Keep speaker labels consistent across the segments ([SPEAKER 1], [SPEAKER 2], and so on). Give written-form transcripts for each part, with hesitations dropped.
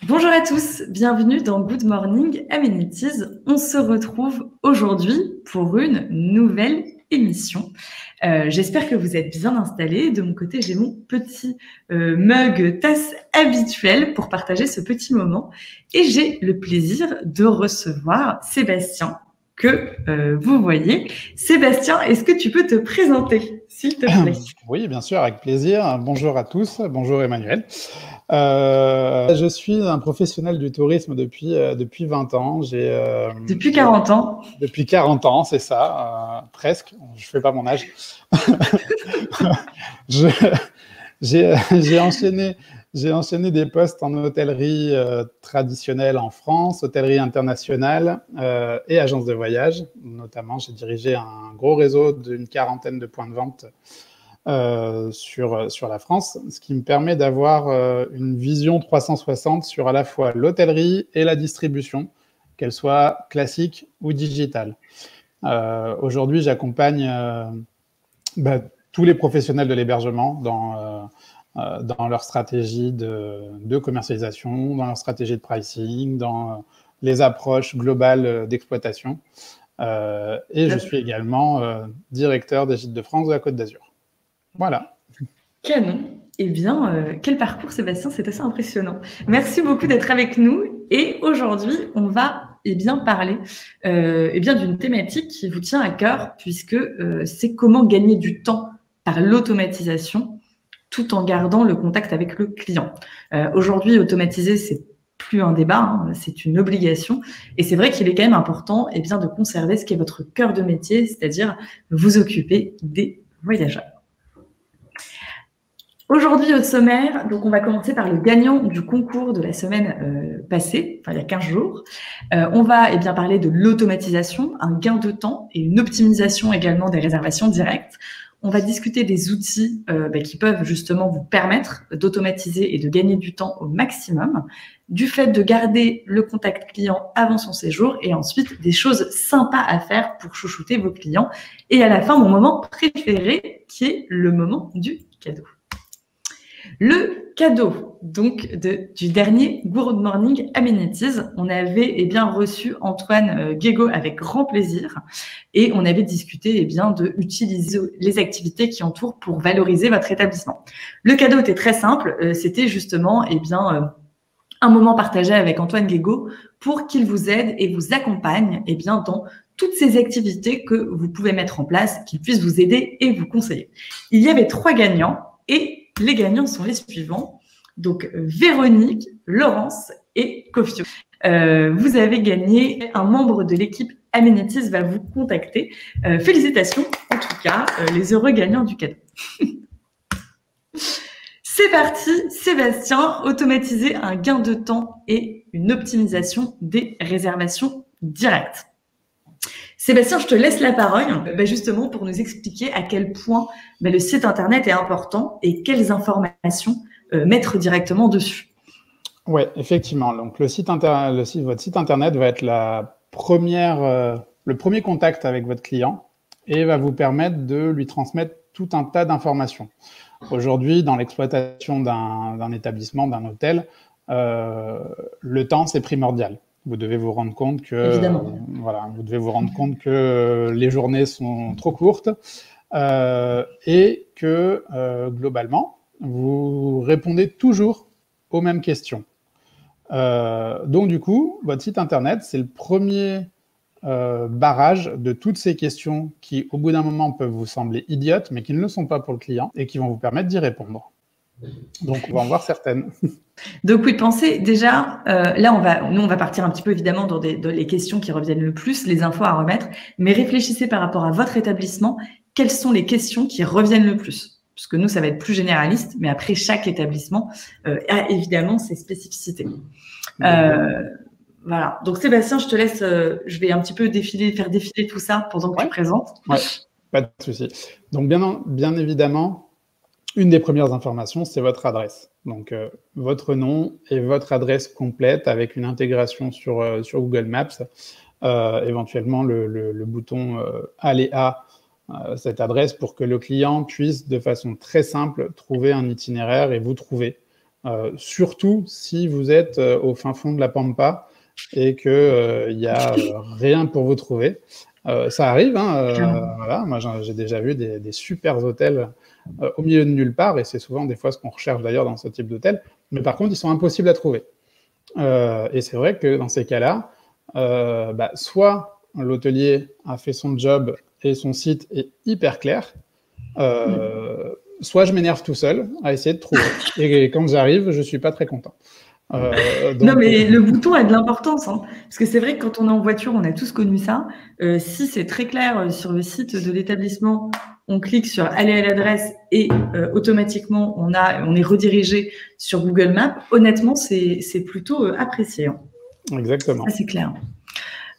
[SPEAKER 1] Bonjour à tous, bienvenue dans Good Morning Amenities. On se retrouve aujourd'hui pour une nouvelle émission. J'espère que vous êtes bien installés. De mon côté, j'ai mon petit mug tasse habituel pour partager ce petit moment. Et j'ai le plaisir de recevoir Sébastien, que vous voyez. Sébastien, est-ce que tu peux te présenter, s'il te plaît?
[SPEAKER 2] Oui, bien sûr, avec plaisir. Bonjour à tous, bonjour Emmanuel. Je suis un professionnel du tourisme depuis 20 ans.
[SPEAKER 1] Depuis 40 ans.
[SPEAKER 2] Depuis 40 ans, c'est ça, presque. Je ne fais pas mon âge. J'ai enchaîné des postes en hôtellerie traditionnelle en France, hôtellerie internationale et agence de voyage. Notamment, j'ai dirigé un gros réseau d'une quarantaine de points de vente sur la France, ce qui me permet d'avoir une vision 360 sur à la fois l'hôtellerie et la distribution, qu'elle soit classique ou digitale. Aujourd'hui, j'accompagne tous les professionnels de l'hébergement dans leur stratégie de commercialisation, dans leur stratégie de pricing, dans les approches globales d'exploitation. Et je suis également directeur des Gîtes de France de la Côte d'Azur. Voilà.
[SPEAKER 1] Canon. Eh bien, quel parcours, Sébastien, c'est assez impressionnant. Merci beaucoup d'être avec nous. Et aujourd'hui, on va parler d'une thématique qui vous tient à cœur, puisque c'est comment gagner du temps par l'automatisation, tout en gardant le contact avec le client. Aujourd'hui, automatiser, c'est plus un débat, hein, c'est une obligation. Et c'est vrai qu'il est quand même important de conserver ce qui est votre cœur de métier, c'est-à-dire vous occuper des voyageurs. Aujourd'hui, au sommaire, donc on va commencer par le gagnant du concours de la semaine passée, il y a 15 jours. On va parler de l'automatisation, un gain de temps et une optimisation également des réservations directes. On va discuter des outils qui peuvent justement vous permettre d'automatiser et de gagner du temps au maximum, du fait de garder le contact client avant son séjour et ensuite des choses sympas à faire pour chouchouter vos clients. Et à la fin, mon moment préféré qui est le moment du cadeau. Le cadeau donc du dernier Good Morning Amenities, on avait reçu Antoine Guégaud avec grand plaisir et on avait discuté de utiliser les activités qui entourent pour valoriser votre établissement. Le cadeau était très simple, c'était justement un moment partagé avec Antoine Guégaud pour qu'il vous aide et vous accompagne dans toutes ces activités que vous pouvez mettre en place, qu'il puisse vous aider et vous conseiller. Il y avait 3 gagnants et les gagnants sont les suivants. Donc, Véronique, Laurence et Kofio. Vous avez gagné, un membre de l'équipe Amenities va vous contacter. Félicitations, en tout cas, les heureux gagnants du cadeau. C'est parti, Sébastien, automatiser un gain de temps et une optimisation des réservations directes. Sébastien, je te laisse la parole justement pour nous expliquer à quel point le site internet est important et quelles informations mettre directement dessus.
[SPEAKER 2] Oui, effectivement. Donc votre site internet va être le premier contact avec votre client et va vous permettre de lui transmettre tout un tas d'informations. Aujourd'hui, dans l'exploitation d'un établissement, d'un hôtel, le temps, c'est primordial. Vous devez vous rendre compte que les journées sont trop courtes et que globalement, vous répondez toujours aux mêmes questions. Donc du coup, votre site internet, c'est le premier barrage de toutes ces questions qui, au bout d'un moment, peuvent vous sembler idiotes, mais qui ne le sont pas pour le client et qui vont vous permettre d'y répondre. Donc, on va en voir certaines.
[SPEAKER 1] Donc, oui, pensez déjà, là, on va partir un petit peu évidemment dans les questions qui reviennent le plus, les infos à remettre, mais réfléchissez par rapport à votre établissement, quelles sont les questions qui reviennent le plus? Parce que nous, ça va être plus généraliste, mais après, chaque établissement a évidemment ses spécificités. Voilà. Donc, Sébastien, je te laisse, je vais un petit peu faire défiler tout ça pendant que tu présentes.
[SPEAKER 2] Ouais, pas de souci. Donc, bien évidemment, une des premières informations, c'est votre adresse. Donc, votre nom et votre adresse complète avec une intégration sur Google Maps, éventuellement le bouton aller à cette adresse pour que le client puisse, de façon très simple, trouver un itinéraire et vous trouver surtout si vous êtes au fin fond de la Pampa et qu'il n'y a rien pour vous trouver. Ça arrive, hein, voilà. Moi j'ai déjà vu des super hôtels au milieu de nulle part, et c'est souvent des fois ce qu'on recherche d'ailleurs dans ce type d'hôtel, mais par contre ils sont impossibles à trouver. Et c'est vrai que dans ces cas-là, soit l'hôtelier a fait son job et son site est hyper clair, soit je m'énerve tout seul à essayer de trouver. Et quand j'arrive, je suis pas très content.
[SPEAKER 1] Non, mais le bouton a de l'importance, hein, parce que c'est vrai que quand on est en voiture, on a tous connu ça. Si c'est très clair sur le site de l'établissement, on clique sur aller à l'adresse et automatiquement on est redirigé sur Google Maps. Honnêtement, c'est plutôt apprécié. Hein.
[SPEAKER 2] Exactement.
[SPEAKER 1] Ça, c'est clair.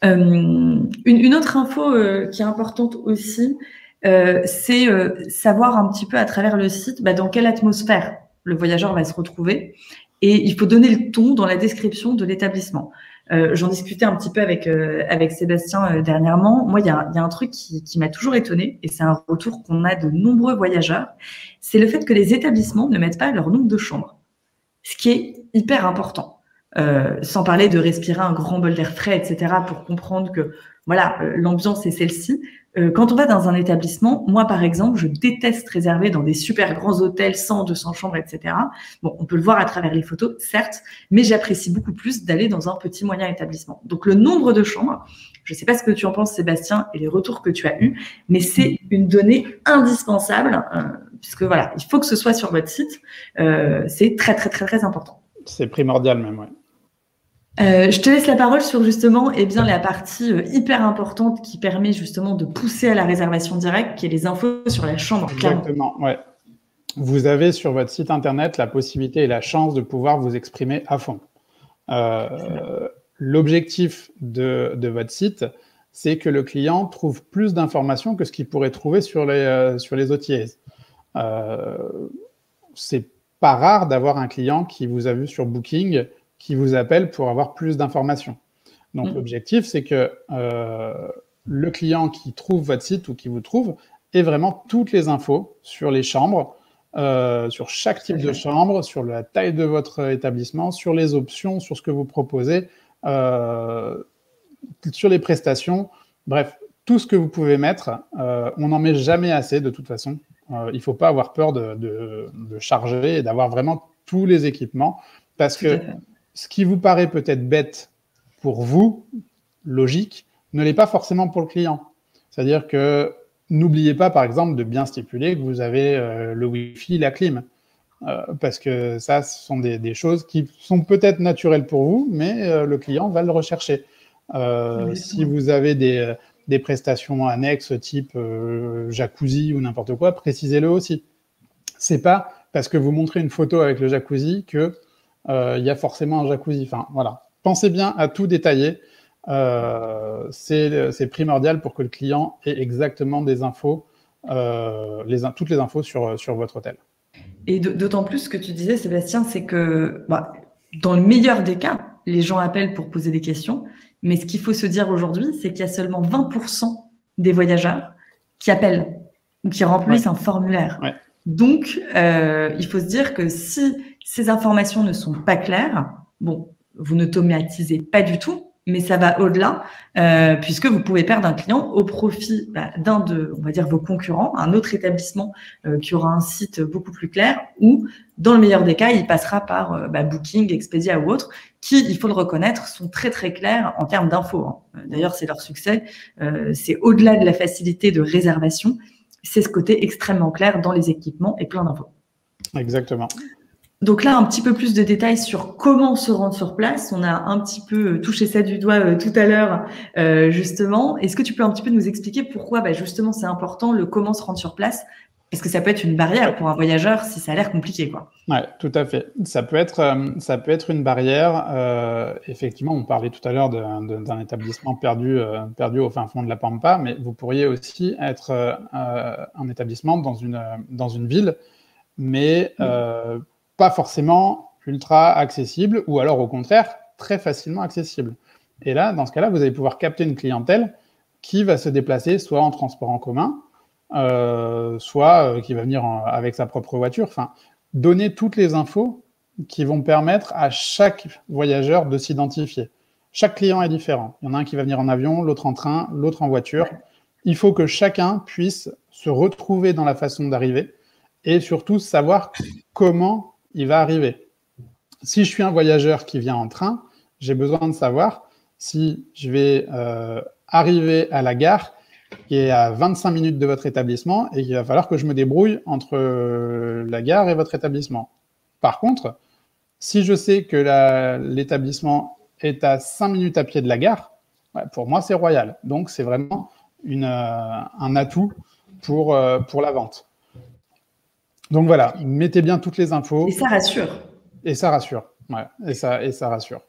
[SPEAKER 1] Une autre info qui est importante aussi, c'est savoir un petit peu à travers le site dans quelle atmosphère le voyageur va se retrouver. Et il faut donner le ton dans la description de l'établissement. J'en discutais un petit peu avec Sébastien dernièrement. Moi, il y a un truc qui m'a toujours étonnée, et c'est un retour qu'on a de nombreux voyageurs, c'est le fait que les établissements ne mettent pas leur nombre de chambres, ce qui est hyper important. Sans parler de respirer un grand bol d'air frais, etc., pour comprendre que voilà, l'ambiance est celle-ci. Quand on va dans un établissement, moi par exemple, je déteste réserver dans des super grands hôtels 100, 200 chambres, etc. Bon, on peut le voir à travers les photos, certes, mais j'apprécie beaucoup plus d'aller dans un petit moyen établissement. Donc le nombre de chambres, je ne sais pas ce que tu en penses Sébastien et les retours que tu as eus, mais c'est une donnée indispensable, puisque voilà, il faut que ce soit sur votre site. C'est très, très, très, très important.
[SPEAKER 2] C'est primordial même, ouais.
[SPEAKER 1] Je te laisse la parole sur justement la partie hyper importante qui permet justement de pousser à la réservation directe, qui est les infos sur la chambre.
[SPEAKER 2] Exactement, ouais. Vous avez sur votre site internet la possibilité et la chance de pouvoir vous exprimer à fond. L'objectif de votre site, c'est que le client trouve plus d'informations que ce qu'il pourrait trouver sur les OTAs. C'est pas rare d'avoir un client qui vous a vu sur Booking, qui vous appelle pour avoir plus d'informations. Donc, l'objectif, c'est que le client qui trouve votre site ou qui vous trouve ait vraiment toutes les infos sur les chambres, sur chaque type de chambre, sur la taille de votre établissement, sur les options, sur ce que vous proposez, sur les prestations. Bref, tout ce que vous pouvez mettre, on n'en met jamais assez de toute façon. Il ne faut pas avoir peur de charger et d'avoir vraiment tous les équipements, parce que ce qui vous paraît peut-être bête pour vous, logique, ne l'est pas forcément pour le client. C'est-à-dire que n'oubliez pas, par exemple, de bien stipuler que vous avez le Wi-Fi, la clim. Parce que ça, ce sont des choses qui sont peut-être naturelles pour vous, mais le client va le rechercher. Si vous avez des prestations annexes type jacuzzi ou n'importe quoi, précisez-le aussi. C'est pas parce que vous montrez une photo avec le jacuzzi que il y a forcément un jacuzzi. Enfin, voilà. Pensez bien à tout détailler. C'est primordial pour que le client ait exactement des infos, toutes les infos sur votre hôtel. Et
[SPEAKER 1] d'autant plus ce que tu disais, Sébastien, c'est que dans le meilleur des cas, les gens appellent pour poser des questions. Mais ce qu'il faut se dire aujourd'hui, c'est qu'il y a seulement 20% des voyageurs qui appellent ou qui remplissent un formulaire. Ouais. Donc, il faut se dire que si ces informations ne sont pas claires, bon, vous n'automatisez pas du tout, mais ça va au-delà, puisque vous pouvez perdre un client au profit d'un de, on va dire, vos concurrents, un autre établissement qui aura un site beaucoup plus clair, ou dans le meilleur des cas, il passera par Booking, Expedia ou autre, qui, il faut le reconnaître, sont très très clairs en termes d'infos. Hein. D'ailleurs, c'est leur succès. C'est au-delà de la facilité de réservation, c'est ce côté extrêmement clair dans les équipements et plein d'infos.
[SPEAKER 2] Exactement.
[SPEAKER 1] Donc là, un petit peu plus de détails sur comment se rendre sur place. On a un petit peu touché ça du doigt tout à l'heure, justement. Est-ce que tu peux un petit peu nous expliquer pourquoi justement c'est important le comment se rendre sur place? Parce que ça peut être une barrière pour un voyageur si ça a l'air compliqué, quoi.
[SPEAKER 2] Ouais, tout à fait. Ça peut être une barrière. Effectivement, on parlait tout à l'heure d'un établissement perdu au fin fond de la Pampa, mais vous pourriez aussi être un établissement dans une ville, mais pas forcément ultra accessible, ou alors au contraire, très facilement accessible. Et là, dans ce cas-là, vous allez pouvoir capter une clientèle qui va se déplacer soit en transport en commun, soit qui va venir avec sa propre voiture. Enfin, donner toutes les infos qui vont permettre à chaque voyageur de s'identifier. Chaque client est différent. Il y en a un qui va venir en avion, l'autre en train, l'autre en voiture. Il faut que chacun puisse se retrouver dans la façon d'arriver et surtout savoir comment il va arriver. Si je suis un voyageur qui vient en train, j'ai besoin de savoir si je vais arriver à la gare qui est à 25 minutes de votre établissement et qu'il va falloir que je me débrouille entre la gare et votre établissement. Par contre, si je sais que l'établissement est à 5 minutes à pied de la gare, pour moi, c'est royal. Donc, c'est vraiment un atout pour la vente. Donc, voilà, mettez bien toutes les infos.
[SPEAKER 1] Et ça rassure.
[SPEAKER 2] Et ça rassure. Ouais, et ça rassure.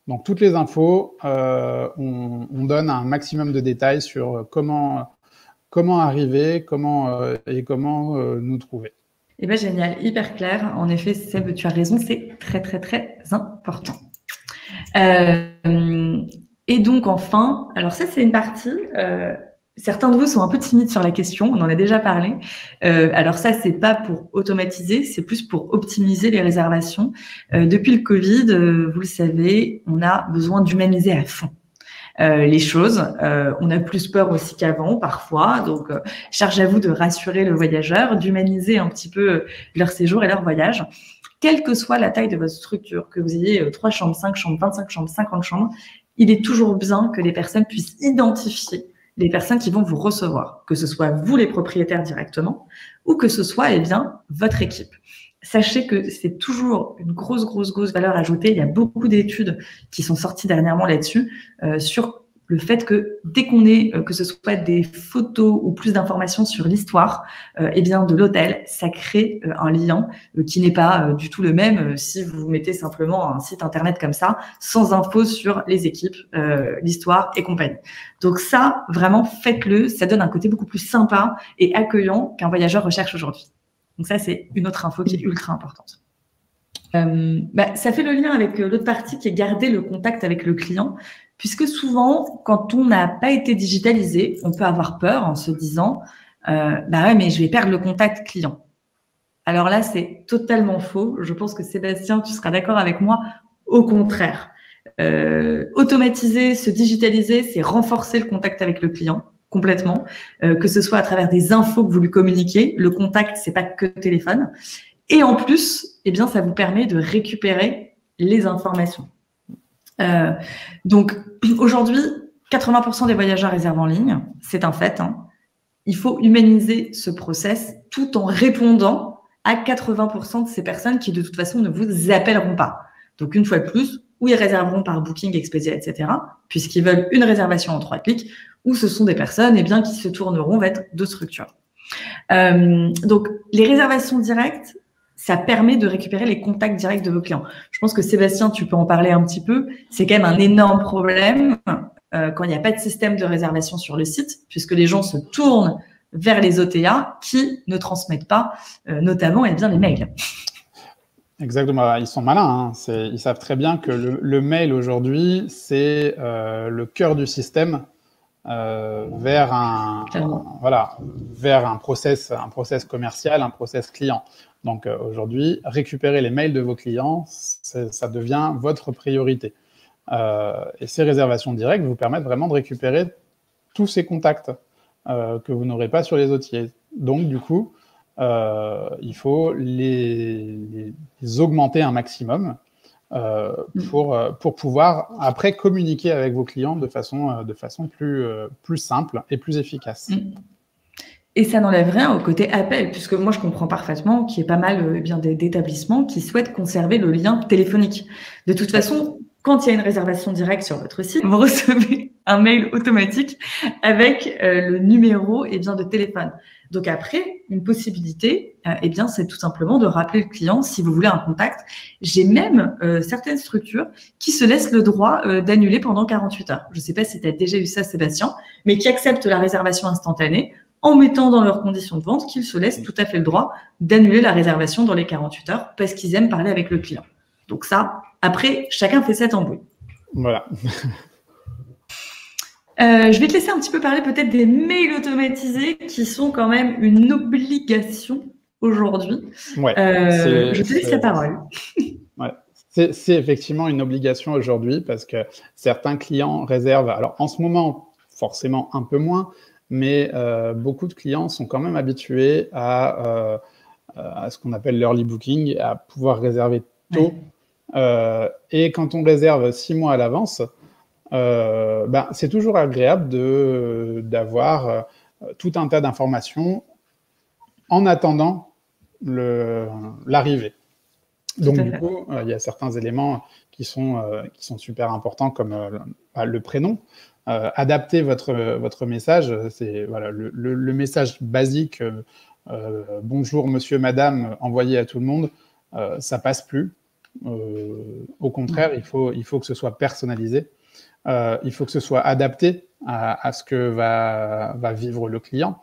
[SPEAKER 2] Donc, toutes les infos, on donne un maximum de détails sur comment arriver, comment nous trouver.
[SPEAKER 1] Eh bien, génial, hyper clair. En effet, Seb, tu as raison, c'est très, très, très important. Et donc, enfin, alors ça, c'est une partie... certains de vous sont un peu timides sur la question, on en a déjà parlé. Alors ça, c'est pas pour automatiser, c'est plus pour optimiser les réservations. Depuis le Covid, vous le savez, on a besoin d'humaniser à fond les choses. On a plus peur aussi qu'avant, parfois. Donc, charge à vous de rassurer le voyageur, d'humaniser un petit peu leur séjour et leur voyage. Quelle que soit la taille de votre structure, que vous ayez 3 chambres, 5 chambres, 25 chambres, 50 chambres, il est toujours bien que les personnes puissent identifier les personnes qui vont vous recevoir, que ce soit vous les propriétaires directement ou que ce soit votre équipe. Sachez que c'est toujours une grosse valeur ajoutée. Il y a beaucoup d'études qui sont sorties dernièrement là-dessus sur le fait que dès qu'on est, que ce soit des photos ou plus d'informations sur l'histoire de l'hôtel, ça crée un lien qui n'est pas du tout le même si vous mettez simplement un site internet comme ça, sans infos sur les équipes, l'histoire et compagnie. Donc ça, vraiment, faites-le. Ça donne un côté beaucoup plus sympa et accueillant qu'un voyageur recherche aujourd'hui. Donc ça, c'est une autre info qui est ultra importante. Ça fait le lien avec l'autre partie qui est garder le contact avec le client, puisque souvent, quand on n'a pas été digitalisé, on peut avoir peur en se disant mais je vais perdre le contact client. Alors là, c'est totalement faux. Je pense que Sébastien, tu seras d'accord avec moi. Au contraire, automatiser, se digitaliser, c'est renforcer le contact avec le client complètement, que ce soit à travers des infos que vous lui communiquez. Le contact, c'est pas que téléphone. Et en plus, ça vous permet de récupérer les informations. Donc, aujourd'hui, 80% des voyageurs réservent en ligne. C'est un fait. Il faut humaniser ce process tout en répondant à 80% de ces personnes qui, de toute façon, ne vous appelleront pas. Donc, une fois de plus, ou ils réserveront par Booking, Expedia, etc., puisqu'ils veulent une réservation en 3 clics, ou ce sont des personnes qui se tourneront vers d'autres structures. Donc, les réservations directes, ça permet de récupérer les contacts directs de vos clients. Je pense que Sébastien, tu peux en parler un petit peu. C'est quand même un énorme problème quand il n'y a pas de système de réservation sur le site, puisque les gens se tournent vers les OTA qui ne transmettent pas, notamment, les mails.
[SPEAKER 2] Exactement, ils sont malins. Ils savent très bien que le mail aujourd'hui, c'est le cœur du système vers un process commercial, un process client. Donc aujourd'hui, récupérer les mails de vos clients, ça devient votre priorité. Et ces réservations directes vous permettent vraiment de récupérer tous ces contacts que vous n'aurez pas sur les OTA. Donc du coup, il faut les augmenter un maximum pour pouvoir après communiquer avec vos clients de façon plus simple et plus efficace.
[SPEAKER 1] Et ça n'enlève rien au côté appel, puisque moi je comprends parfaitement qu'il y ait pas mal d'établissements qui souhaitent conserver le lien téléphonique. De toute façon, quand il y a une réservation directe sur votre site, vous recevez un mail automatique avec le numéro de téléphone. Donc après, une possibilité, c'est tout simplement de rappeler le client si vous voulez un contact. J'ai même certaines structures qui se laissent le droit d'annuler pendant 48 heures. Je ne sais pas si tu as déjà eu ça, Sébastien, mais qui acceptent la réservation instantanée en mettant dans leurs conditions de vente qu'ils se laissent tout à fait le droit d'annuler la réservation dans les 48 heures parce qu'ils aiment parler avec le client. Donc ça, après, chacun fait cette embrouille.
[SPEAKER 2] Voilà.
[SPEAKER 1] Je vais te laisser un petit peu parler peut-être des mails automatisés qui sont quand même une obligation aujourd'hui.
[SPEAKER 2] Ouais,
[SPEAKER 1] je te laisse la parole.
[SPEAKER 2] C'est effectivement une obligation aujourd'hui parce que certains clients réservent, alors en ce moment, forcément un peu moins, mais beaucoup de clients sont quand même habitués à ce qu'on appelle l'early booking, à pouvoir réserver tôt. Et quand on réserve 6 mois à l'avance, c'est toujours agréable d'avoir tout un tas d'informations en attendant l'arrivée. Donc, du coup, il y a certains éléments qui sont super importants, comme le prénom. Adapter votre message, c'est voilà, le message basique bonjour monsieur, madame, envoyé à tout le monde, ça passe plus. Au contraire, il faut que ce soit personnalisé. Il faut que ce soit adapté à ce que va vivre le client.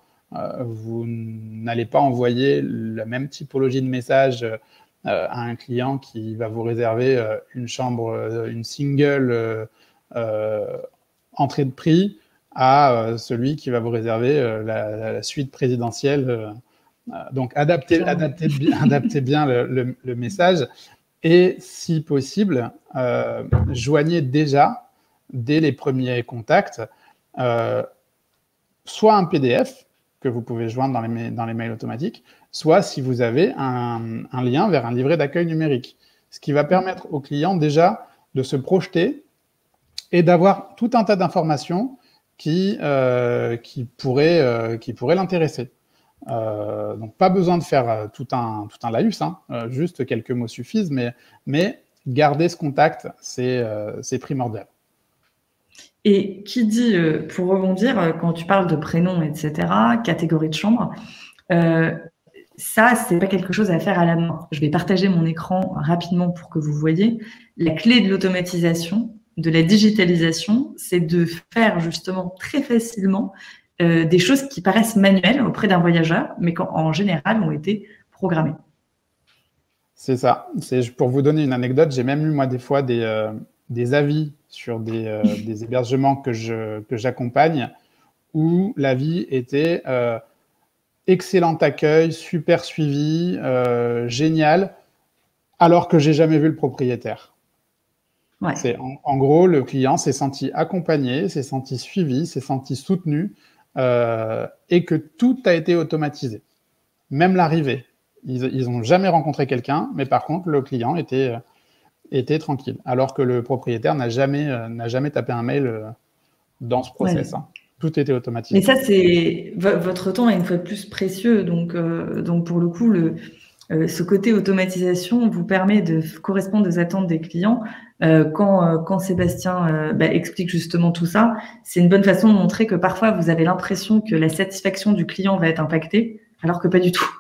[SPEAKER 2] Vous n'allez pas envoyer la même typologie de message à un client qui va vous réserver une chambre, une single entrée de prix, à celui qui va vous réserver la suite présidentielle. Donc, adaptez bien le message et, si possible, joignez déjà, dès les premiers contacts, soit un PDF que vous pouvez joindre dans les mails automatiques, soit si vous avez un lien vers un livret d'accueil numérique. Ce qui va permettre au client déjà de se projeter et d'avoir tout un tas d'informations qui pourraient l'intéresser. Donc, pas besoin de faire tout un laïus, hein, juste quelques mots suffisent, mais garder ce contact, c'est primordial.
[SPEAKER 1] Et qui dit, pour rebondir, quand tu parles de prénom, etc., catégorie de chambre, ça, c'est pas quelque chose à faire à la main. Je vais partager mon écran rapidement pour que vous voyez. La clé de l'automatisation, de la digitalisation, c'est de faire justement très facilement des choses qui paraissent manuelles auprès d'un voyageur, mais qui en général ont été programmées.
[SPEAKER 2] C'est ça. Pour vous donner une anecdote, j'ai même eu moi des fois des avis sur des hébergements que j'accompagne où l'avis était excellent accueil, super suivi, génial, alors que j'ai jamais vu le propriétaire. Ouais. En gros, le client s'est senti accompagné, s'est senti suivi, s'est senti soutenu et que tout a été automatisé, même l'arrivée. Ils n'ont jamais rencontré quelqu'un, mais par contre, le client était tranquille, alors que le propriétaire n'a jamais tapé un mail dans ce process. Ouais. Hein. Tout était automatisé.
[SPEAKER 1] Mais ça, c'est votre temps est une fois de plus précieux. Donc pour le coup, ce côté automatisation vous permet de correspondre aux attentes des clients. Quand Sébastien explique justement tout ça, c'est une bonne façon de montrer que parfois, vous avez l'impression que la satisfaction du client va être impactée, alors que pas du tout.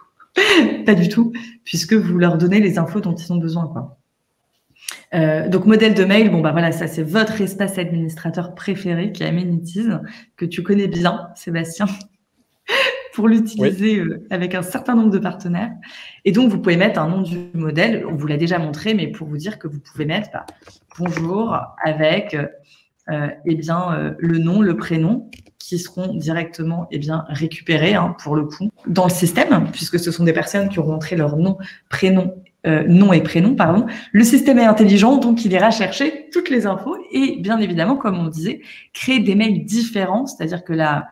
[SPEAKER 1] Pas du tout, puisque vous leur donnez les infos dont ils ont besoin, quoi. Donc, modèle de mail, voilà, ça c'est votre espace administrateur préféré qui est Amenities, que tu connais bien, Sébastien, pour l'utiliser avec un certain nombre de partenaires. Et donc, vous pouvez mettre un nom du modèle, on vous l'a déjà montré, mais pour vous dire que vous pouvez mettre bonjour avec le nom, le prénom, qui seront directement récupérés pour le coup dans le système, puisque ce sont des personnes qui auront entré leur nom et prénom, pardon. Le système est intelligent, donc il ira chercher toutes les infos et bien évidemment, comme on disait, créer des mails différents, c'est-à-dire que la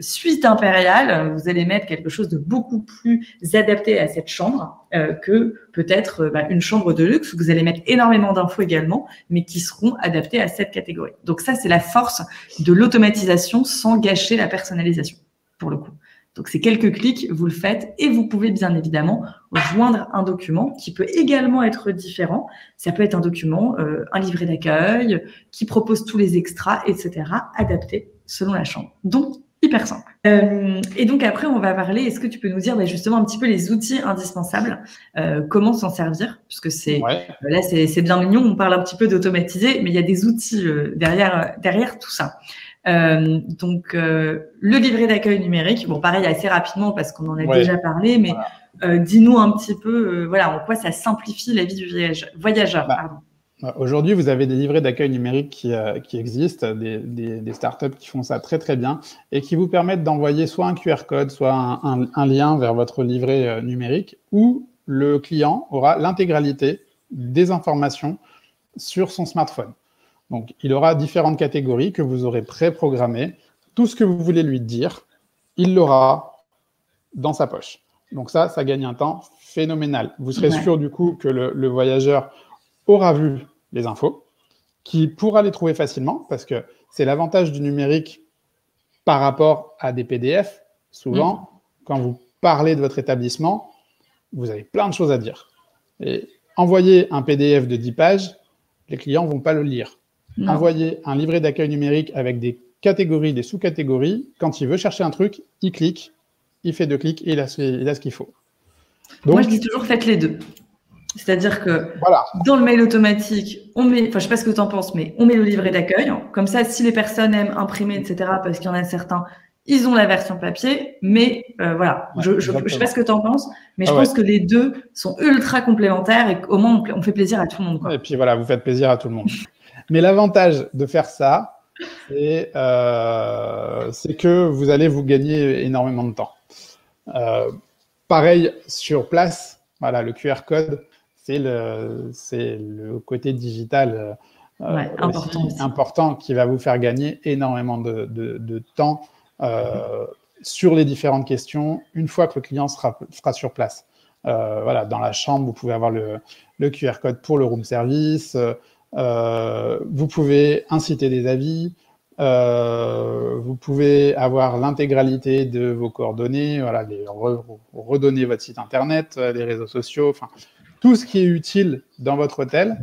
[SPEAKER 1] suite impériale, vous allez mettre quelque chose de beaucoup plus adapté à cette chambre que peut-être une chambre de luxe où vous allez mettre énormément d'infos également, mais qui seront adaptées à cette catégorie. Donc ça, c'est la force de l'automatisation sans gâcher la personnalisation, pour le coup. Donc, c'est quelques clics, vous le faites et vous pouvez bien évidemment joindre un document qui peut également être différent. Ça peut être un document, un livret d'accueil qui propose tous les extras, etc., adaptés selon la chambre. Donc, hyper simple. Et donc, après, on va parler, est-ce que tu peux nous dire justement un petit peu les outils indispensables, comment s'en servir? Puisque là, c'est bien mignon, on parle un petit peu d'automatiser, mais il y a des outils derrière tout ça. Le livret d'accueil numérique, pareil, assez rapidement parce qu'on en a déjà parlé, mais dis-nous un petit peu en quoi ça simplifie la vie du voyageur.
[SPEAKER 2] Aujourd'hui, vous avez des livrets d'accueil numérique qui existent, des startups qui font ça très très bien et qui vous permettent d'envoyer soit un QR code, soit un lien vers votre livret numérique où le client aura l'intégralité des informations sur son smartphone. Donc, il aura différentes catégories que vous aurez préprogrammées. Tout ce que vous voulez lui dire, il l'aura dans sa poche. Donc ça gagne un temps phénoménal. Vous serez sûr du coup que le voyageur aura vu les infos, qui pourra les trouver facilement, parce que c'est l'avantage du numérique par rapport à des PDF. Souvent, quand vous parlez de votre établissement, vous avez plein de choses à dire. Et envoyer un PDF de 10 pages, les clients ne vont pas le lire. Non. Envoyer un livret d'accueil numérique avec des catégories, des sous-catégories, quand il veut chercher un truc, il clique, il fait 2 clics et il a ce qu'il faut. Donc,
[SPEAKER 1] moi, je dis toujours faites les deux. C'est-à-dire que dans le mail automatique, on met, enfin, je sais pas ce que tu en penses, mais on met le livret d'accueil. Comme ça, si les personnes aiment imprimer, etc., parce qu'il y en a certains, ils ont la version papier. Mais voilà, je sais pas ce que tu en penses, mais je pense que les deux sont ultra complémentaires et qu'au moins, on fait plaisir à tout le monde, quoi.
[SPEAKER 2] Et puis voilà, vous faites plaisir à tout le monde. Mais l'avantage de faire ça, c'est que vous allez vous gagner énormément de temps. Pareil, sur place, voilà, le QR code, c'est le côté digital important qui va vous faire gagner énormément de temps sur les différentes questions une fois que le client sera sur place. Voilà, dans la chambre, vous pouvez avoir le QR code pour le room service, vous pouvez inciter des avis, vous pouvez avoir l'intégralité de vos coordonnées, voilà, redonner votre site internet, les réseaux sociaux, enfin tout ce qui est utile dans votre hôtel,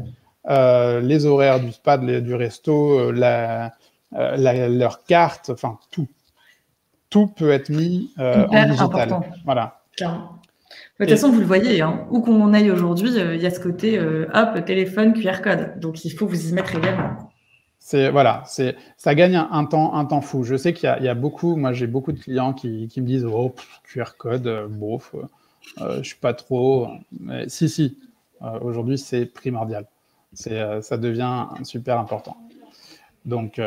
[SPEAKER 2] les horaires du spa, du resto, leur carte, enfin tout. Tout peut être mis en digital.
[SPEAKER 1] Important.
[SPEAKER 2] Voilà.
[SPEAKER 1] Clairement. De toute façon, vous le voyez, hein, où qu'on aille aujourd'hui, il y a ce côté, hop, téléphone, QR code. Donc, il faut vous y mettre également.
[SPEAKER 2] Ça gagne un temps fou. Je sais qu'il y a beaucoup, moi j'ai beaucoup de clients qui me disent oh QR code, bof, je suis pas trop. Mais si, aujourd'hui c'est primordial. Ça devient super important. Donc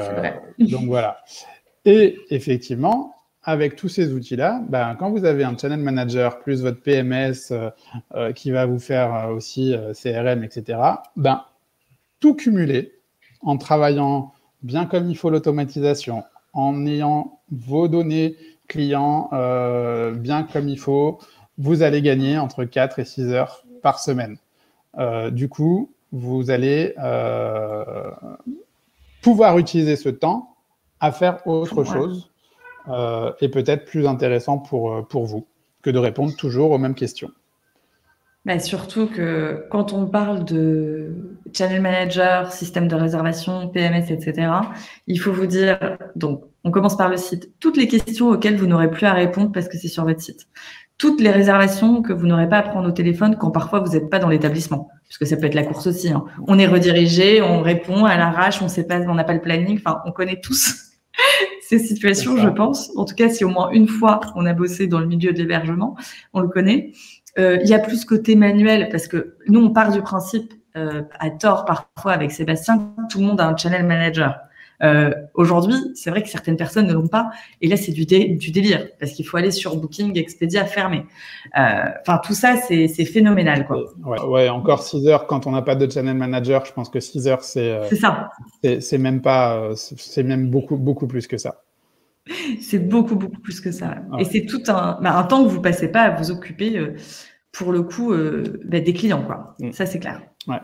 [SPEAKER 2] voilà. Et effectivement, avec tous ces outils-là, quand vous avez un channel manager plus votre PMS qui va vous faire aussi CRM, etc., tout cumulé, en travaillant bien comme il faut l'automatisation, en ayant vos données clients bien comme il faut, vous allez gagner entre 4 et 6 heures par semaine. Du coup, vous allez pouvoir utiliser ce temps à faire autre chose et peut-être plus intéressant pour vous que de répondre toujours aux mêmes questions.
[SPEAKER 1] Mais surtout que quand on parle de channel manager, système de réservation, PMS, etc., il faut vous dire, donc on commence par le site, toutes les questions auxquelles vous n'aurez plus à répondre parce que c'est sur votre site. Toutes les réservations que vous n'aurez pas à prendre au téléphone quand parfois vous n'êtes pas dans l'établissement, parce que ça peut être la course aussi. Hein. On est redirigé, on répond à l'arrache, on sait pas, on n'a pas le planning, enfin on connaît tous ces situations, je pense. En tout cas, si au moins une fois on a bossé dans le milieu de l'hébergement, on le connaît. Il y a plus côté manuel parce que nous, on part du principe, à tort parfois avec Sébastien, tout le monde a un channel manager. Aujourd'hui, c'est vrai que certaines personnes ne l'ont pas. Et là, c'est du délire parce qu'il faut aller sur Booking, Expedia, fermer. Enfin, tout ça, c'est phénoménal, quoi.
[SPEAKER 2] Ouais, encore 6 heures quand on n'a pas de channel manager. Je pense que 6 heures, c'est ça. C'est même pas, c'est même beaucoup plus que ça.
[SPEAKER 1] C'est beaucoup plus que ça. Ouais. Et c'est tout un temps que vous passez pas à vous occuper, pour le coup, des clients, quoi. Ça, c'est clair.
[SPEAKER 2] Ouais.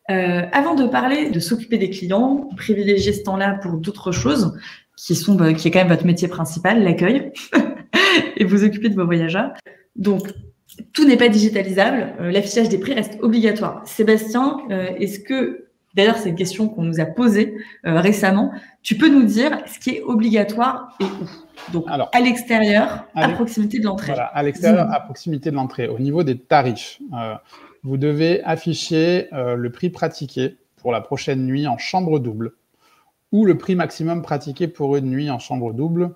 [SPEAKER 1] Avant de parler de s'occuper des clients, privilégier ce temps-là pour d'autres choses qui est quand même votre métier principal, l'accueil, et vous occuper de vos voyageurs. Donc, tout n'est pas digitalisable. L'affichage des prix reste obligatoire. Sébastien, est-ce que, d'ailleurs, c'est une question qu'on nous a posée récemment, tu peux nous dire ce qui est obligatoire et où? Donc, alors, à l'extérieur, à proximité de l'entrée.
[SPEAKER 2] Voilà, à l'extérieur, à proximité de l'entrée. Au niveau des tarifs, vous devez afficher le prix pratiqué pour la prochaine nuit en chambre double ou le prix maximum pratiqué pour une nuit en chambre double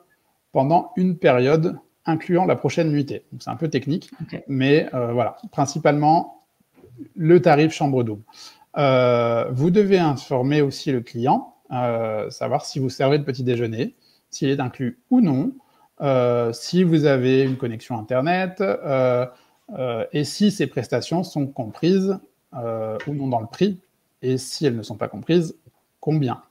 [SPEAKER 2] pendant une période incluant la prochaine nuitée. C'est un peu technique, mais voilà, principalement le tarif chambre double. Vous devez informer aussi le client, savoir si vous servez de petit déjeuner, s'il est inclus ou non, si vous avez une connexion Internet, et si ces prestations sont comprises ou non dans le prix, et si elles ne sont pas comprises, combien.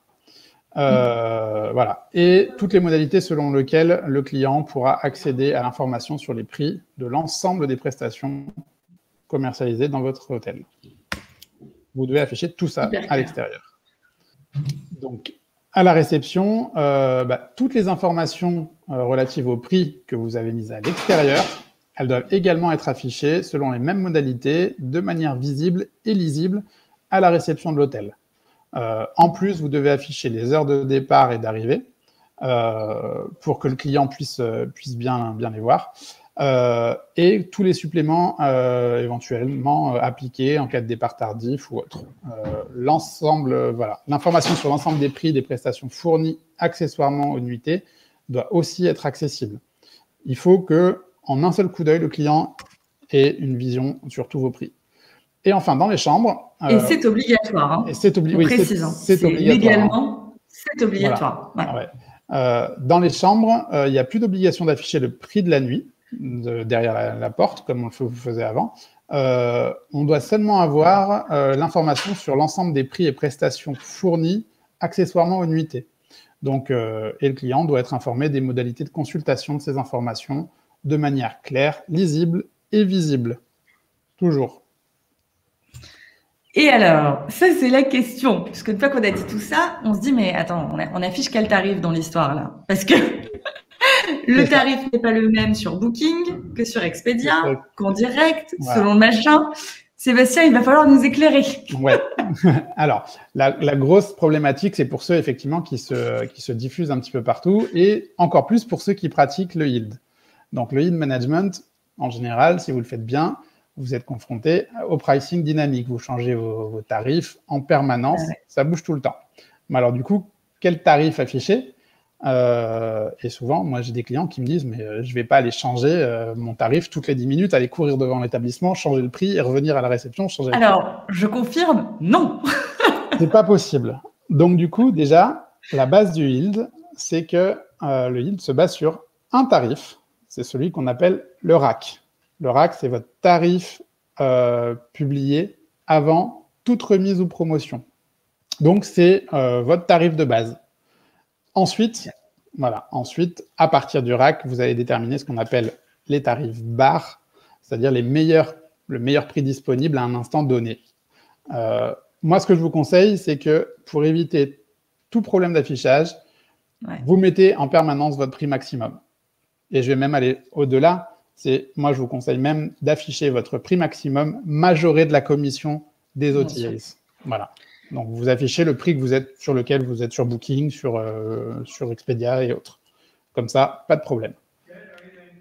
[SPEAKER 2] Voilà. Et toutes les modalités selon lesquelles le client pourra accéder à l'information sur les prix de l'ensemble des prestations commercialisées dans votre hôtel. Vous devez afficher tout ça à l'extérieur. Donc, à la réception, toutes les informations relatives au prix que vous avez mises à l'extérieur, elles doivent également être affichées selon les mêmes modalités, de manière visible et lisible à la réception de l'hôtel. En plus, vous devez afficher les heures de départ et d'arrivée pour que le client puisse bien les voir. Et tous les suppléments éventuellement appliqués en cas de départ tardif ou autre. L'information sur l'ensemble des prix des prestations fournies accessoirement aux nuitées doit aussi être accessible. Il faut que, en un seul coup d'œil, le client ait une vision sur tous vos prix. Et enfin, dans les chambres...
[SPEAKER 1] et c'est obligatoire. Hein.
[SPEAKER 2] C'est obligatoire.
[SPEAKER 1] Légalement, c'est obligatoire.
[SPEAKER 2] Voilà. Ouais. Dans les chambres, il n'y a plus d'obligation d'afficher le prix de la nuit derrière la porte, comme on le faisait avant. On doit seulement avoir l'information sur l'ensemble des prix et prestations fournies accessoirement aux nuitées. Donc, et le client doit être informé des modalités de consultation de ces informations de manière claire, lisible et visible. Toujours.
[SPEAKER 1] Et alors, ça c'est la question, parce qu'une fois qu'on a dit tout ça, on se dit mais attends, on affiche quel tarif dans l'histoire là? Parce que le tarif n'est pas le même sur Booking que sur Expedia, qu'en direct, selon le machin. Sébastien, il va falloir nous éclairer.
[SPEAKER 2] Ouais. Alors, la grosse problématique, c'est pour ceux effectivement qui se diffusent un petit peu partout, et encore plus pour ceux qui pratiquent le yield. Donc le yield management, en général, si vous le faites bien, vous êtes confronté au pricing dynamique. Vous changez vos tarifs en permanence, ça bouge tout le temps. Mais alors du coup, quel tarif afficher? Et souvent, moi j'ai des clients qui me disent mais je ne vais pas aller changer mon tarif toutes les 10 minutes, aller courir devant l'établissement, changer le prix et revenir à la réception, changer le prix.
[SPEAKER 1] Alors, je confirme, non.
[SPEAKER 2] C'est pas possible. Donc du coup, déjà, la base du yield, c'est que le yield se base sur un tarif, c'est celui qu'on appelle le RAC. Le RAC, c'est votre tarif publié avant toute remise ou promotion. Donc, c'est votre tarif de base. Ensuite, à partir du RAC, vous allez déterminer ce qu'on appelle les tarifs barres, c'est-à-dire le meilleur prix disponible à un instant donné. Moi, ce que je vous conseille, c'est que pour éviter tout problème d'affichage, vous mettez en permanence votre prix maximum. Et je vais même aller au-delà. Moi, je vous conseille même d'afficher votre prix maximum majoré de la commission des OTAs. Voilà. Donc, vous affichez le prix sur lequel vous êtes sur Booking, sur Expedia et autres. Comme ça, pas de problème.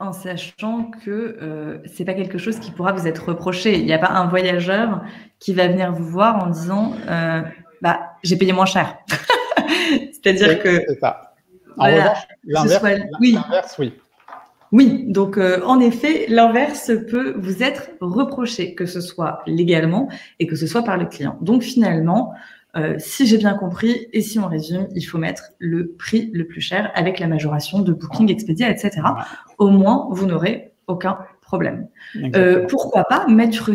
[SPEAKER 1] En sachant que ce n'est pas quelque chose qui pourra vous être reproché. Il n'y a pas un voyageur qui va venir vous voir en disant j'ai payé moins cher. C'est-à-dire que...
[SPEAKER 2] C'est ça. En revanche, l'inverse, oui.
[SPEAKER 1] Oui, donc en effet, l'inverse peut vous être reproché, que ce soit légalement et que ce soit par le client. Donc finalement, si j'ai bien compris, et si on résume, il faut mettre le prix le plus cher avec la majoration de Booking, Expedia, etc. Au moins, vous n'aurez aucun problème. Pourquoi pas mettre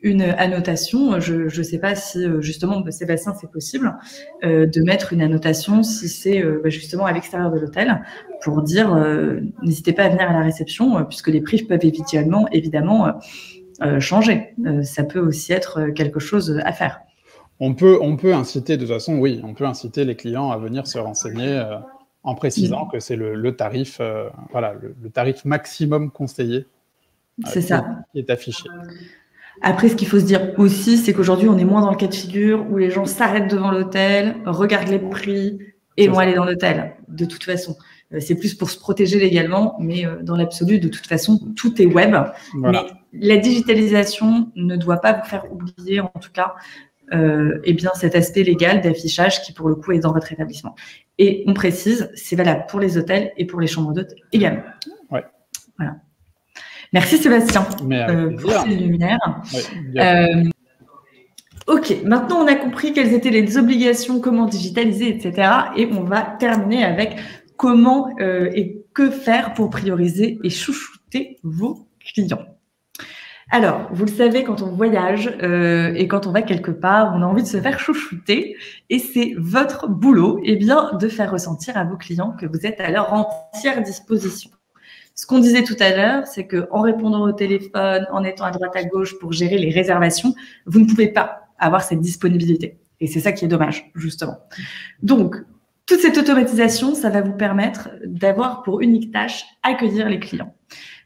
[SPEAKER 1] une annotation, je ne sais pas si justement, Sébastien, c'est possible, de mettre une annotation si c'est justement à l'extérieur de l'hôtel pour dire n'hésitez pas à venir à la réception puisque les prix peuvent évidemment changer. Ça peut aussi être quelque chose à faire.
[SPEAKER 2] On peut inciter, de toute façon, oui, on peut inciter les clients à venir se renseigner en précisant que c'est le tarif, le tarif maximum conseillé
[SPEAKER 1] c'est ça.
[SPEAKER 2] Qui est affiché.
[SPEAKER 1] Après, ce qu'il faut se dire aussi, c'est qu'aujourd'hui, on est moins dans le cas de figure où les gens s'arrêtent devant l'hôtel, regardent les prix et vont aller dans l'hôtel, de toute façon. C'est plus pour se protéger légalement, mais dans l'absolu, de toute façon, tout est web. Voilà. Mais la digitalisation ne doit pas vous faire oublier, en tout cas, cet aspect légal d'affichage qui, pour le coup, est dans votre établissement. Et on précise, c'est valable pour les hôtels et pour les chambres d'hôtes également.
[SPEAKER 2] Ouais.
[SPEAKER 1] Voilà. Merci Sébastien pour ces lumières. Ok, maintenant on a compris quelles étaient les obligations, comment digitaliser, etc. Et on va terminer avec comment et que faire pour prioriser et chouchouter vos clients. Alors, vous le savez, quand on voyage et quand on va quelque part, on a envie de se faire chouchouter et c'est votre boulot, eh bien, de faire ressentir à vos clients que vous êtes à leur entière disposition. Ce qu'on disait tout à l'heure, c'est qu'en répondant au téléphone, en étant à droite à gauche pour gérer les réservations, vous ne pouvez pas avoir cette disponibilité. Et c'est ça qui est dommage, justement. Donc, toute cette automatisation, ça va vous permettre d'avoir pour unique tâche accueillir les clients.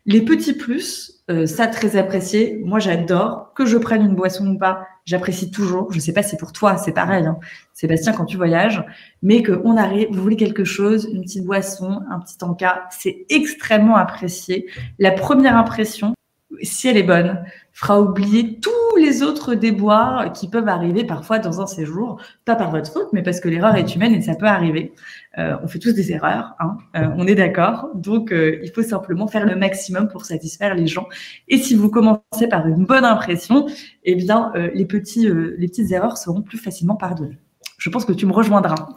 [SPEAKER 1] Les petits plus, ça très apprécié. Moi, j'adore. Que je prenne une boisson ou pas, j'apprécie toujours. Je sais pas si pour toi, c'est pareil, hein, Sébastien, quand tu voyages, mais qu'on arrive, vous voulez quelque chose, une petite boisson, un petit encas, c'est extrêmement apprécié. La première impression, si elle est bonne, fera oublier tous les autres déboires qui peuvent arriver parfois dans un séjour, pas par votre faute, mais parce que l'erreur est humaine et ça peut arriver. On fait tous des erreurs, hein, on est d'accord. Donc, il faut simplement faire le maximum pour satisfaire les gens. Et si vous commencez par une bonne impression, eh bien, les petites erreurs seront plus facilement pardonnées. Je pense que tu me rejoindras.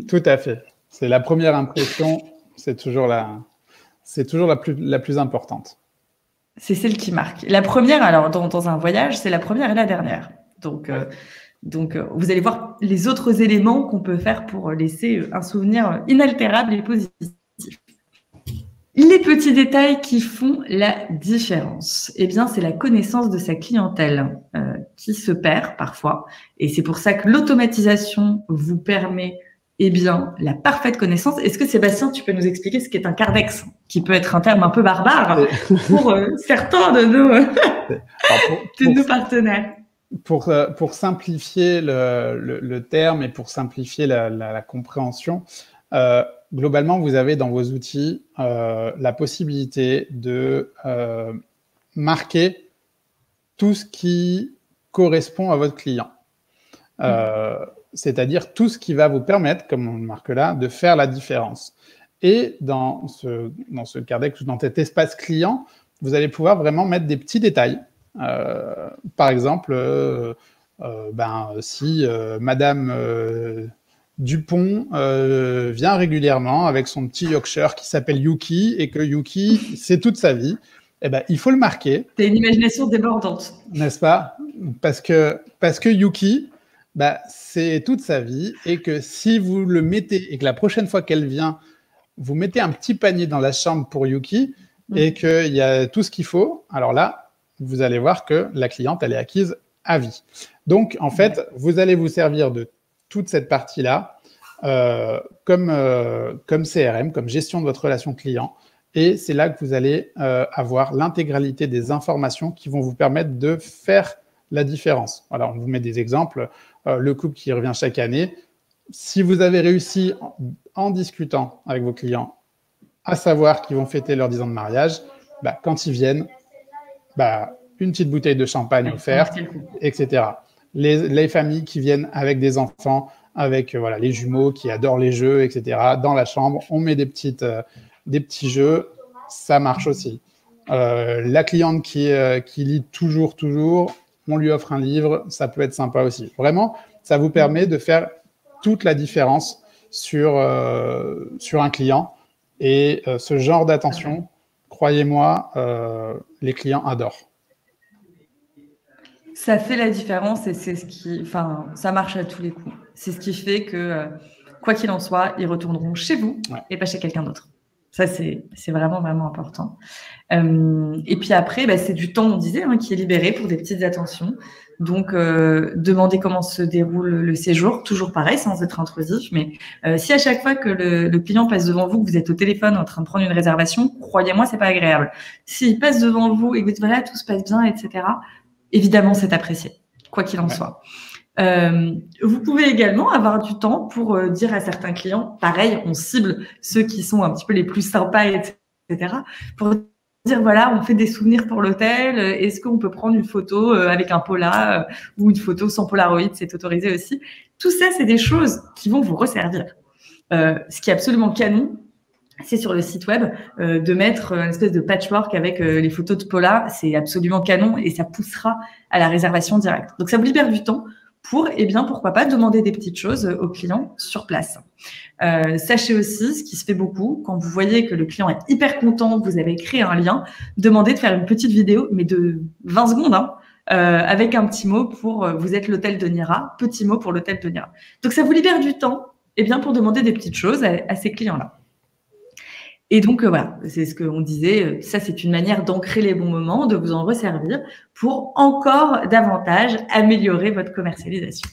[SPEAKER 2] Tout à fait. C'est la première impression, c'est toujours la plus importante.
[SPEAKER 1] C'est celle qui marque. La première, alors dans un voyage, c'est la première et la dernière. Donc, vous allez voir les autres éléments qu'on peut faire pour laisser un souvenir inaltérable et positif. Les petits détails qui font la différence, eh bien, c'est la connaissance de sa clientèle qui se perd parfois. Et c'est pour ça que l'automatisation vous permet la parfaite connaissance. Est-ce que Sébastien, tu peux nous expliquer ce qu'est un cardex, qui peut être un terme un peu barbare pour certains de nos partenaires?
[SPEAKER 2] Pour simplifier le terme et pour simplifier la compréhension, globalement, vous avez dans vos outils la possibilité de marquer tout ce qui correspond à votre client. C'est-à-dire tout ce qui va vous permettre, comme on le marque là, de faire la différence. Et dans ce cardex ou dans cet espace client, vous allez pouvoir vraiment mettre des petits détails. Par exemple, si Madame Dupont vient régulièrement avec son petit Yorkshire qui s'appelle Yuki et que Yuki, c'est toute sa vie, eh ben, il faut le marquer.
[SPEAKER 1] C'est une imagination débordante.
[SPEAKER 2] N'est-ce pas? Parce que Yuki, c'est toute sa vie et que si vous le mettez et que la prochaine fois qu'elle vient, vous mettez un petit panier dans la chambre pour Yuki et qu'il y a tout ce qu'il faut, alors là, vous allez voir que la cliente, elle est acquise à vie. Donc, en fait, vous allez vous servir de toute cette partie-là comme CRM, comme gestion de votre relation client. Et c'est là que vous allez avoir l'intégralité des informations qui vont vous permettre de faire la différence. Voilà, on vous met des exemples. Le couple qui revient chaque année, si vous avez réussi en discutant avec vos clients à savoir qu'ils vont fêter leurs 10 ans de mariage, quand ils viennent, une petite bouteille de champagne offerte, etc. Les familles qui viennent avec des enfants, avec les jumeaux qui adorent les jeux, etc. Dans la chambre, on met des petits jeux, ça marche aussi. La cliente qui lit toujours, on lui offre un livre, ça peut être sympa aussi. Vraiment, ça vous permet de faire toute la différence sur un client. Et ce genre d'attention, croyez-moi, les clients adorent.
[SPEAKER 1] Ça fait la différence et c'est ça marche à tous les coups. C'est ce qui fait que, quoi qu'il en soit, ils retourneront chez vous et pas chez quelqu'un d'autre. Ça, c'est vraiment, vraiment important. Et puis après, c'est du temps, on disait, qui est libéré pour des petites attentions. Donc, demandez comment se déroule le séjour, toujours pareil, sans être intrusif. Mais si à chaque fois que le client passe devant vous, que vous êtes au téléphone en train de prendre une réservation, croyez-moi, c'est pas agréable. S'il passe devant vous et que vous dites, voilà, tout se passe bien, etc., évidemment, c'est apprécié, quoi qu'il en soit. Vous pouvez également avoir du temps pour dire à certains clients, pareil, on cible ceux qui sont un petit peu les plus sympas, etc., pour dire, voilà, on fait des souvenirs pour l'hôtel, est-ce qu'on peut prendre une photo avec un Pola ou une photo sans Polaroid, c'est autorisé aussi. Tout ça, c'est des choses qui vont vous resservir. Ce qui est absolument canon, c'est sur le site web de mettre une espèce de patchwork avec les photos de Pola, c'est absolument canon et ça poussera à la réservation directe. Donc, ça vous libère du temps pour, eh bien, pourquoi pas demander des petites choses aux clients sur place. Sachez aussi, ce qui se fait beaucoup, quand vous voyez que le client est hyper content, vous avez créé un lien, demandez de faire une petite vidéo, mais de 20 secondes, hein, avec un petit mot pour vous êtes l'hôtel de Nira, petit mot pour l'hôtel de Nira. Donc, ça vous libère du temps, eh bien, pour demander des petites choses à ces clients-là. Et donc, voilà, c'est ce qu'on disait. Ça, c'est une manière d'ancrer les bons moments, de vous en resservir pour encore davantage améliorer votre commercialisation.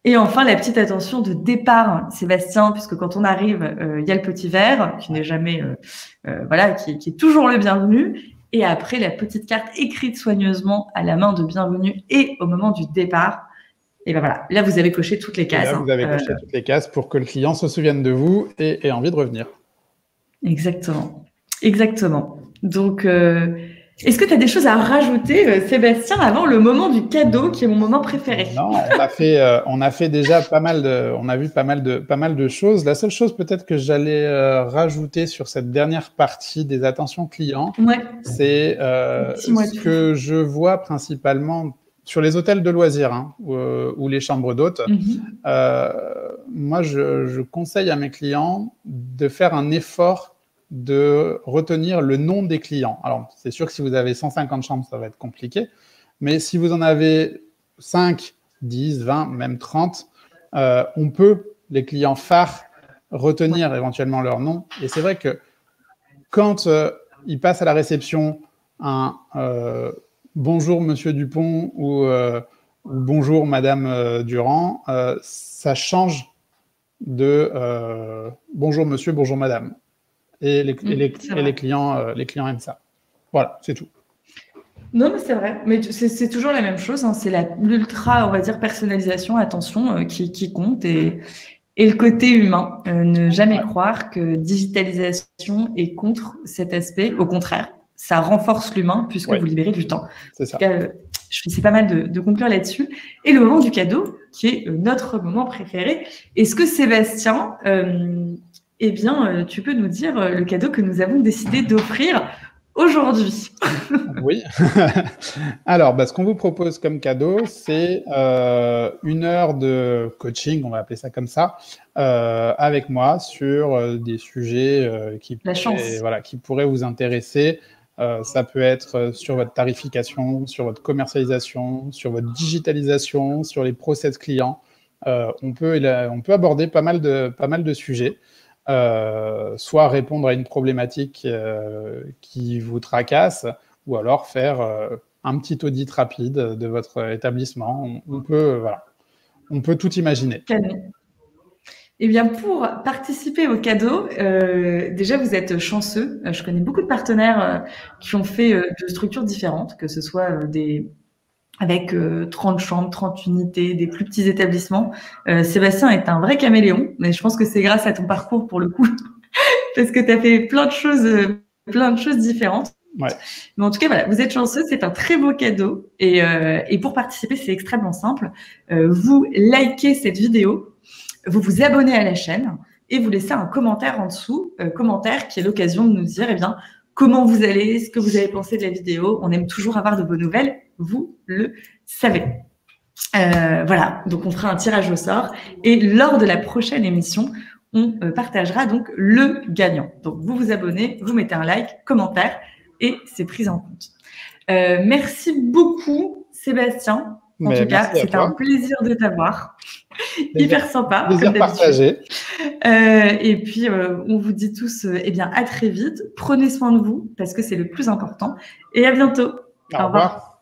[SPEAKER 1] Et enfin, la petite attention de départ, Sébastien, puisque quand on arrive, il y a le petit verre qui n'est jamais, voilà, qui est toujours le bienvenu. Et après, la petite carte écrite soigneusement à la main de bienvenue et au moment du départ. Et ben voilà, là, vous avez coché toutes les cases.
[SPEAKER 2] Là, vous avez coché toutes les cases pour que le client se souvienne de vous et ait envie de revenir.
[SPEAKER 1] Exactement. Exactement. Donc, est-ce que tu as des choses à rajouter, Sébastien, avant le moment du cadeau, qui est mon moment préféré?
[SPEAKER 2] Non, on a fait déjà on a vu pas mal de choses. La seule chose peut-être que j'allais rajouter sur cette dernière partie des attentions clients, c'est ce que je vois principalement sur les hôtels de loisirs, hein, ou les chambres d'hôtes. Moi, je conseille à mes clients de faire un effort de retenir le nom des clients. Alors, c'est sûr que si vous avez 150 chambres, ça va être compliqué. Mais si vous en avez 5, 10, 20, même 30, on peut, les clients phares, retenir éventuellement leur nom. Et c'est vrai que quand ils passent à la réception un bonjour Monsieur Dupont ou bonjour Madame Durand, ça change de bonjour Monsieur, bonjour Madame. Et les clients aiment ça. Voilà, c'est tout.
[SPEAKER 1] Non, mais c'est vrai. Mais c'est toujours la même chose. Hein. C'est l'ultra, on va dire, personnalisation, attention, qui compte. Et le côté humain. Ne jamais croire que digitalisation est contre cet aspect. Au contraire, ça renforce l'humain puisque vous libérez du temps.
[SPEAKER 2] C'est ça.
[SPEAKER 1] C'est pas mal de conclure là-dessus. Et le moment du cadeau, qui est notre moment préféré. Est-ce que Sébastien... eh bien, tu peux nous dire le cadeau que nous avons décidé d'offrir aujourd'hui.
[SPEAKER 2] Oui. Alors, ce qu'on vous propose comme cadeau, c'est 1 heure de coaching, on va appeler ça comme ça, avec moi sur des sujets qui pourraient vous intéresser. Ça peut être sur votre tarification, sur votre commercialisation, sur votre digitalisation, sur les process clients. On peut aborder pas mal de sujets. Soit répondre à une problématique qui vous tracasse, ou alors faire un petit audit rapide de votre établissement. On peut tout imaginer.
[SPEAKER 1] Eh bien, pour participer au cadeau, déjà, vous êtes chanceux. Je connais beaucoup de partenaires qui ont fait de structures différentes, que ce soit avec 30 chambres, 30 unités, des plus petits établissements. Sébastien est un vrai caméléon, mais je pense que c'est grâce à ton parcours pour le coup, parce que tu as fait plein de choses différentes.
[SPEAKER 2] Ouais.
[SPEAKER 1] Mais en tout cas, voilà, vous êtes chanceux, c'est un très beau cadeau. Et pour participer, c'est extrêmement simple. Vous likez cette vidéo, vous vous abonnez à la chaîne et vous laissez un commentaire en dessous, commentaire qui est l'occasion de nous dire, eh bien, comment vous allez, ce que vous avez pensé de la vidéo. On aime toujours avoir de vos nouvelles, vous le savez. Voilà, donc on fera un tirage au sort et lors de la prochaine émission, on partagera donc le gagnant. Donc vous vous abonnez, vous mettez un like, commentaire et c'est pris en compte. Merci beaucoup Sébastien. En tout cas, c'était un plaisir de t'avoir. Hyper sympa.
[SPEAKER 2] Plaisir partagé.
[SPEAKER 1] Et puis, on vous dit tous eh bien, à très vite. Prenez soin de vous parce que c'est le plus important. Et à bientôt.
[SPEAKER 2] Au revoir.